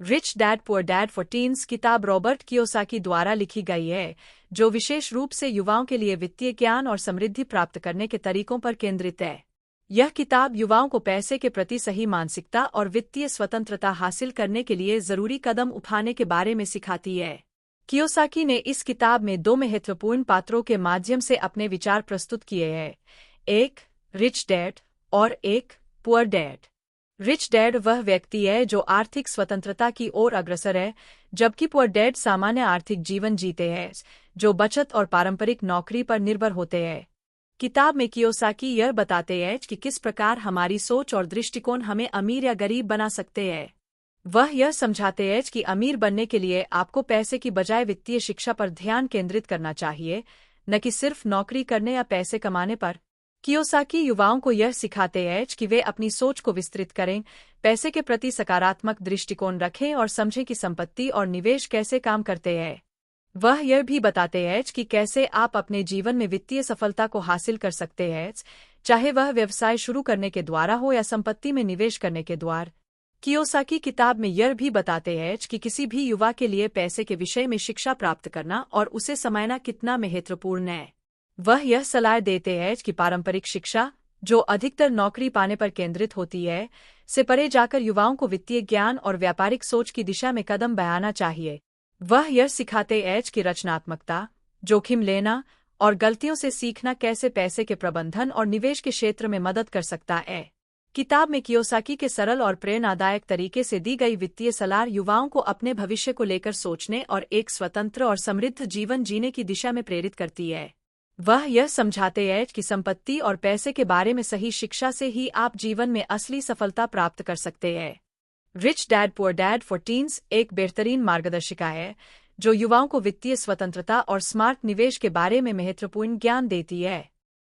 Rich dad poor dad for teens किताब Robert Kiyosaki द्वारा लिखी गई है, जो विशेष रूप से युवाओं के लिए वित्तीय ज्ञान और समृद्धि प्राप्त करने के तरीकों पर केंद्रित है। यह किताब युवाओं को पैसे के प्रति सही मानसिकता और वित्तीय स्वतंत्रता हासिल करने के लिए जरूरी कदम उठाने के बारे में सिखाती है। कियोसाकी ने इस किताब में दो महत्वपूर्ण पात्रों के माध्यम से अपने विचार प्रस्तुत किए हैं, एक रिच डैड और एक पुअर डैड। रिच डैड वह व्यक्ति है जो आर्थिक स्वतंत्रता की ओर अग्रसर है, जबकि पुअर डैड सामान्य आर्थिक जीवन जीते हैं, जो बचत और पारंपरिक नौकरी पर निर्भर होते हैं। किताब में कियोसाकी यह बताते हैं कि किस प्रकार हमारी सोच और दृष्टिकोण हमें अमीर या गरीब बना सकते हैं। वह यह समझाते हैं कि अमीर बनने के लिए आपको पैसे की बजाय वित्तीय शिक्षा पर ध्यान केंद्रित करना चाहिए, न कि सिर्फ नौकरी करने या पैसे कमाने पर। कियोसाकी युवाओं को यह सिखाते हैं कि वे अपनी सोच को विस्तृत करें, पैसे के प्रति सकारात्मक दृष्टिकोण रखें और समझें कि संपत्ति और निवेश कैसे काम करते हैं। वह यह भी बताते हैं कि कैसे आप अपने जीवन में वित्तीय सफलता को हासिल कर सकते हैं, चाहे वह व्यवसाय शुरू करने के द्वारा हो या संपत्ति में निवेश करने के द्वारा। कियोसाकी किताब में यह भी बताते हैं कि किसी भी युवा के लिए पैसे के विषय में शिक्षा प्राप्त करना और उसे समझना कितना महत्वपूर्ण है। वह यह सलाह देते हैं कि पारंपरिक शिक्षा, जो अधिकतर नौकरी पाने पर केंद्रित होती है, से परे जाकर युवाओं को वित्तीय ज्ञान और व्यापारिक सोच की दिशा में कदम बढ़ाना चाहिए। वह यह सिखाते हैं कि रचनात्मकता, जोखिम लेना और गलतियों से सीखना कैसे पैसे के प्रबंधन और निवेश के क्षेत्र में मदद कर सकता है। किताब में कियोसाकी के सरल और प्रेरणादायक तरीके से दी गई वित्तीय सलाह युवाओं को अपने भविष्य को लेकर सोचने और एक स्वतंत्र और समृद्ध जीवन जीने की दिशा में प्रेरित करती है। वह यह समझाते हैं कि संपत्ति और पैसे के बारे में सही शिक्षा से ही आप जीवन में असली सफलता प्राप्त कर सकते हैं। Rich dad poor dad for teens एक बेहतरीन मार्गदर्शिका है, जो युवाओं को वित्तीय स्वतंत्रता और स्मार्ट निवेश के बारे में महत्वपूर्ण ज्ञान देती है।